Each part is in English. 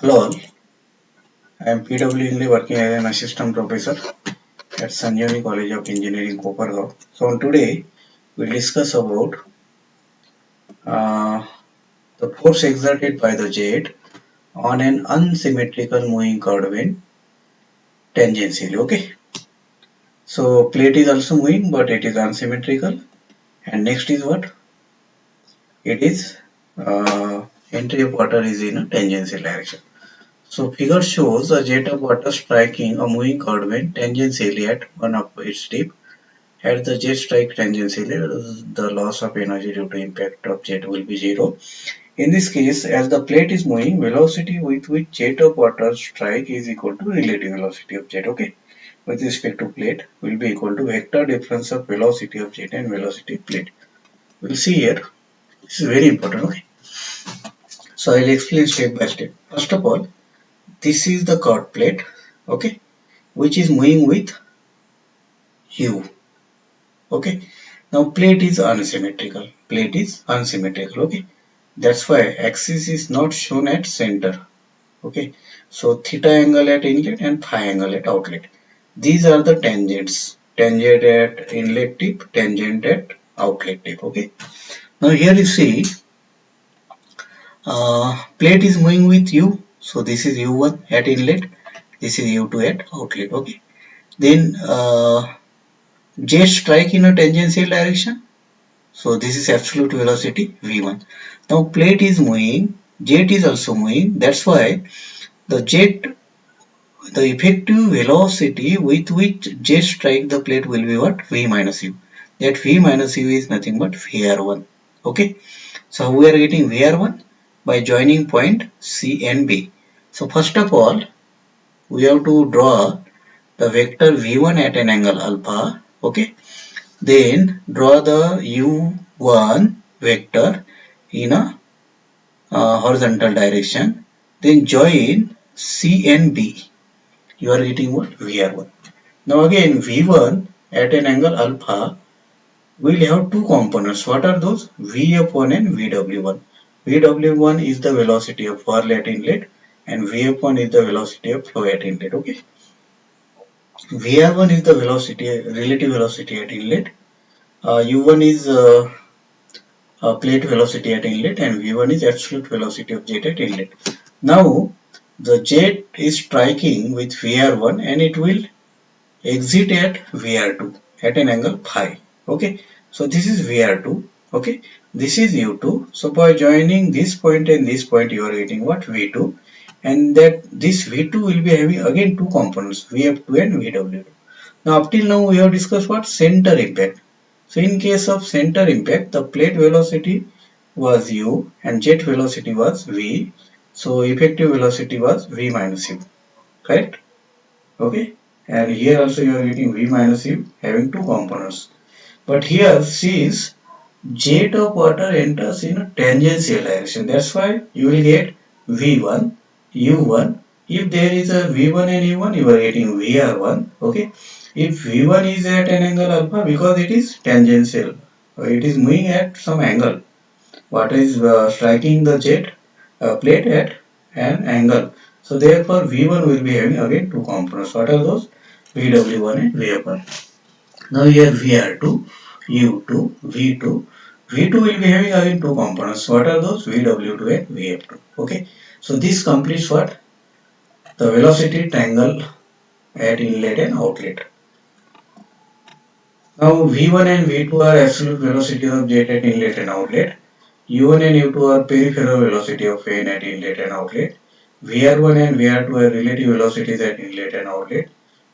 Hello all, I am PW Ingle working as an assistant professor at Sanjani College of Engineering, Kopargaon. So today we'll discuss about uh, the force exerted by the jet on an unsymmetrical moving current tangentially. Okay, so plate is also moving but it is unsymmetrical. And next is what? It is entry of water is in a tangential direction. So figure shows a jet of water striking a moving current tangentially at one of its tip. At the jet strike tangentially, the loss of energy due to impact of jet will be zero. In this case, as the plate is moving, velocity with which jet of water strike is equal to relative velocity of jet. Okay, with respect to plate will be equal to vector difference of velocity of jet and velocity of plate. We'll see here. This is very important. Okay, so I'll explain step by step. First of all, this is the curved plate. Okay, which is moving with u. Okay, now plate is unsymmetrical. Plate is unsymmetrical. Okay, that's why axis is not shown at center. Okay, so theta angle at inlet and phi angle at outlet. These are the tangents. Tangent at inlet tip, tangent at outlet tip. Okay, now here you see plate is moving with u. So this is u1 at inlet. This is u2 at outlet. Okay, then jet strike in a tangential direction. So this is absolute velocity v1. Now plate is moving, jet is also moving. That's why the jet, the effective velocity with which jet strike the plate will be what? V minus u. That v minus u is nothing but vr1. Okay. So we are getting vr1 by joining point C and B. So first of all, we have to draw the vector v1 at an angle alpha. Okay. Then draw the u1 vector in a horizontal direction. Then join C and B. You are getting what? VR1. Now again V1 at an angle alpha will have two components. What are those? Vf1 and Vw1. Vw1 is the velocity of whirl at inlet and Vf1 is the velocity of flow at inlet. Okay. Vr1 is the velocity, relative velocity at inlet. U1 is plate velocity at inlet and V1 is absolute velocity of jet at inlet. Now the jet is striking with VR1 and it will exit at VR2 at an angle phi. Okay, so this is VR2. Okay, this is U2. So by joining this point and this point, you are getting what? V2, and that this V2 will be having again two components, VF2 and VW2. Now up till now we have discussed what? Center impact. So in case of center impact, the plate velocity was u and jet velocity was v. So effective velocity was v minus u. Correct? Okay. And here also you are getting v minus u having two components. But here since jet of water enters in a tangential direction, that's why you will get v1, u1. If there is a v1 and u1, you are getting vr1. Okay. If v1 is at an angle alpha, because it is tangential, it is moving at some angle. What is striking the jet plate at an angle. So therefore v1 will be having again two components. What are those? Vw1 and vf1. Now here vr2, u2, v2. V2 will be having again two components. What are those? Vw2 and vf2. Okay. So this completes what? The velocity triangle at inlet and outlet. Now V1 and V2 are absolute velocity of jet at inlet and outlet. U1 and U2 are peripheral velocity of fan at inlet and outlet. VR1 and VR2 are relative velocities at inlet and outlet.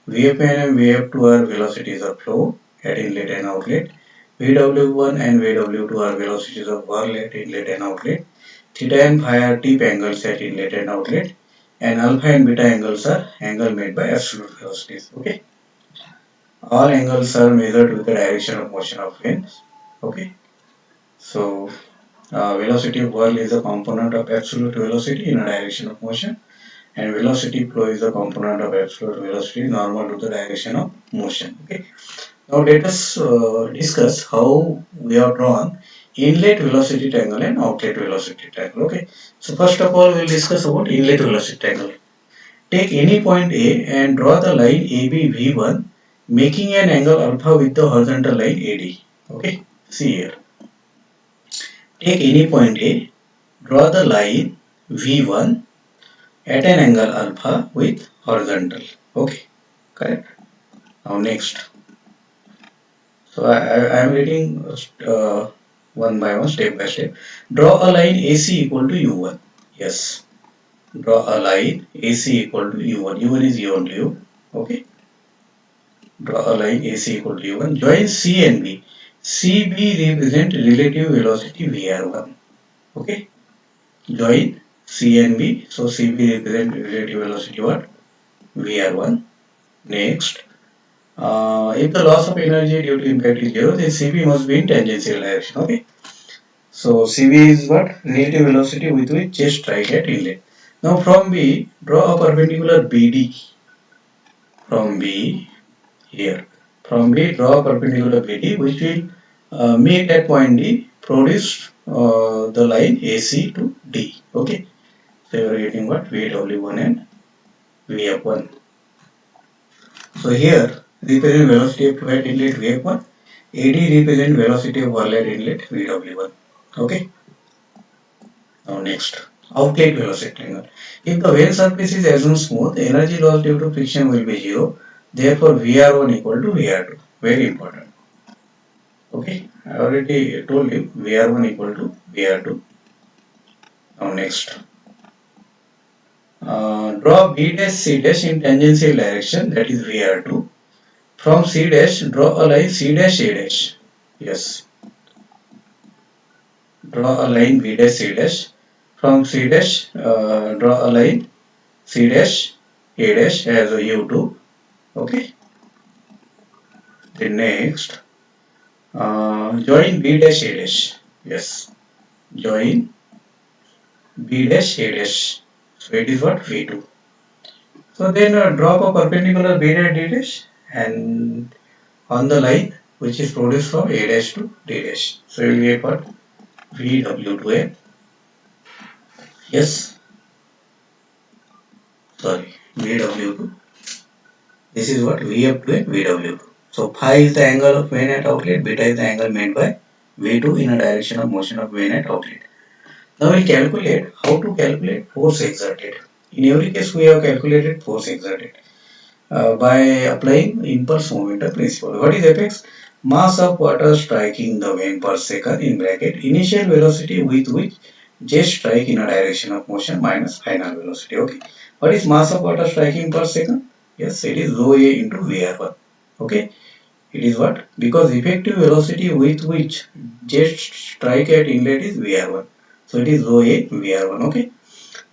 VFN and VF2 are velocities of flow at inlet and outlet. VW1 and VW2 are velocities of whirl at inlet and outlet. Theta and phi are tip angles at inlet and outlet. And alpha and beta angles are angle made by absolute velocities. Okay. All angles are measured with the direction of motion of fins. Okay. So velocity of whirl is a component of absolute velocity in a direction of motion, and velocity flow is a component of absolute velocity normal to the direction of motion. Okay. Now let us discuss how we have drawn inlet velocity triangle and outlet velocity triangle. Okay. So first of all, we'll discuss about inlet velocity triangle. Take any point A and draw the line AB V1, making an angle alpha with the horizontal line AD. Okay. See here. Take any point A, draw the line V1 at an angle alpha with horizontal. Okay. Correct. Now next. So I am reading one by one, step by step. Draw a line AC equal to U1. Yes. Draw a line AC equal to U1. U1 is U only U. Okay. Draw a line AC equal to U1. Join C and B. CB represent relative velocity VR1. Okay. Join C and B. So CB represent relative velocity what? VR1. Next. If the loss of energy due to impact is 0, then CB must be in tangential direction. Okay. So CB is what? Relative velocity with which jet strike at inlet. Now from B, draw a perpendicular BD. From B, here. From B, draw a perpendicular BD which will make at point D produce the line AC to D. Okay. So you are getting what? VW1 and VF1. So here, represent velocity of wet inlet VF1. AD represent velocity of wetlet inlet VW1. Okay. Now next, outlet velocity triangle. If the vane surface is assumed smooth, energy loss due to friction will be 0. Therefore, VR1 equal to VR2. Very important. Okay, I already told you VR1 equal to VR2. Now next, draw B dash C dash in tangential direction, that is VR2. From C dash, draw a line C dash A dash. Yes. Draw a line B dash C dash. From C dash, draw a line C dash A dash as a U2. Okay. Then next, join B dash A dash. Yes. Join B dash A dash. So it is what? V2. So then drop a perpendicular B dash D dash and on the line which is produced from A dash to D dash. So you will get what? VW2A. Yes. Sorry. VW2. This is what? VF2 and VW2. So phi is the angle of vane at outlet, beta is the angle made by V2 in a direction of motion of vane at outlet. Now we'll calculate how to calculate force exerted. In every case we have calculated force exerted by applying impulse momentum principle. What is Fx? Mass of water striking the vane per second in bracket initial velocity with which jet strike in a direction of motion minus final velocity. Okay. What is mass of water striking per second? Yes, it is rho a into VR1. Okay. It is what? Because effective velocity with which jet strike at inlet is VR1. So it is rho a VR1. Okay.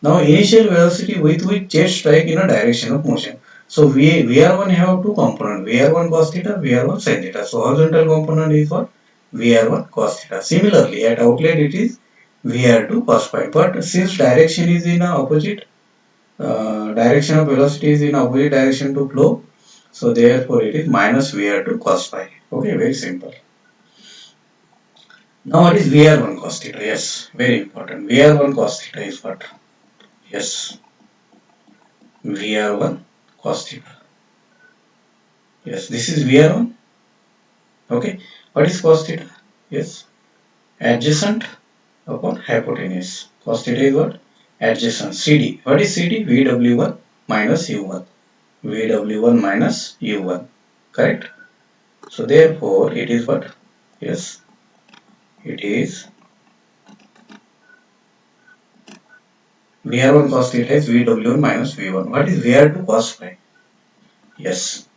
Now initial velocity with which jet strike in a direction of motion. So VR1 have two components, VR1 cos theta, VR1 sin theta. So horizontal component is what? VR1 cos theta. Similarly, at outlet it is VR2 cos phi. But since direction is in a opposite, direction of velocity is in opposite direction to flow, so therefore it is minus VR2 cos phi. Okay, very simple. Now what is VR1 cos theta? Yes, very important. VR1 cos theta is what? Yes, VR1 cos theta. Yes, this is VR1. Okay, what is cos theta? Yes, adjacent upon hypotenuse. Cos theta is what? Adjacent. CD. What is CD? VW1 minus U1. VW1 minus U1. Correct? So therefore it is what? Yes, it is VR1 cos theta is VW1 minus V1. What is VR2 cos phi? Yes.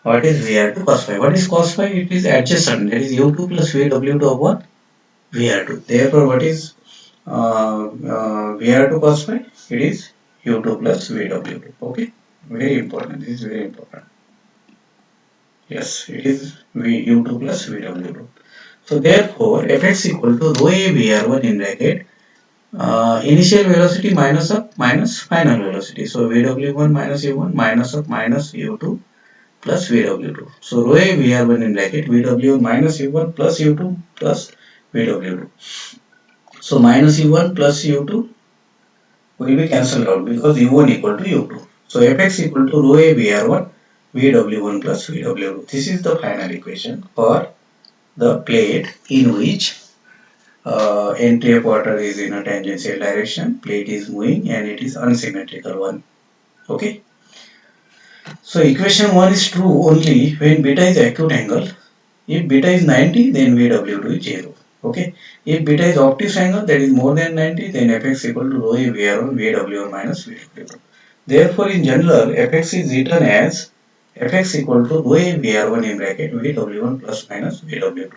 What is VR2 cos phi? What is cos phi? It is adjacent. That is U2 plus VW2 upon VR2. Therefore, what is VR2 cos phi? It is U2 plus VW2. Okay. Very important. This is very important. Yes, it is U2 plus VW2. So therefore, Fx equal to rho a VR1 in bracket initial velocity minus of minus final velocity. So VW1 minus U1 minus of minus U2 plus VW2. So rho A VR1 in bracket VW1 minus U1 plus U2 plus VW2. So minus U1 plus U2 will be cancelled out because U1 equal to U2. So Fx equal to rho A VR1 VW1 plus VW2. This is the final equation for the plate in which entry of water is in a tangential direction, plate is moving and it is unsymmetrical one. Okay. So equation 1 is true only when beta is acute angle. If beta is 90, then VW2 is 0. Okay. If beta is obtuse angle, that is more than 90, then Fx equal to rho A VR1 VW1 minus VW2. Therefore, in general, Fx is written as Fx equal to rho A VR1 in bracket VW1 plus minus VW2.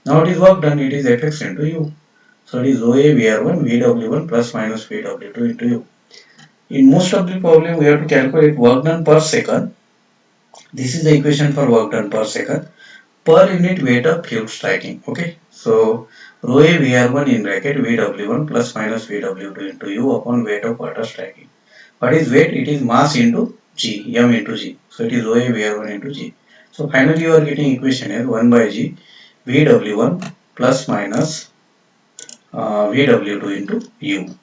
Now it is work done, it is Fx into U. So it is rho A VR1 VW1 plus minus VW2 into U. In most of the problem, we have to calculate work done per second. This is the equation for work done per second per unit weight of fluid striking. Okay, so rho A VR1 in bracket VW1 plus minus VW2 into U upon weight of water striking. What is weight? It is mass into G, M into G. So it is rho A VR1 into G. So finally you are getting equation as 1 by G VW1 plus minus VW2 into U.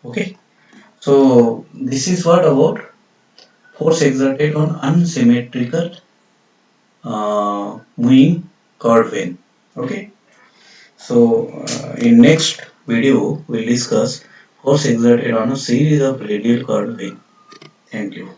Okay. So this is what about force exerted on unsymmetrical moving curved vane. Okay. So in next video we'll discuss force exerted on a series of radial curved vane. Thank you.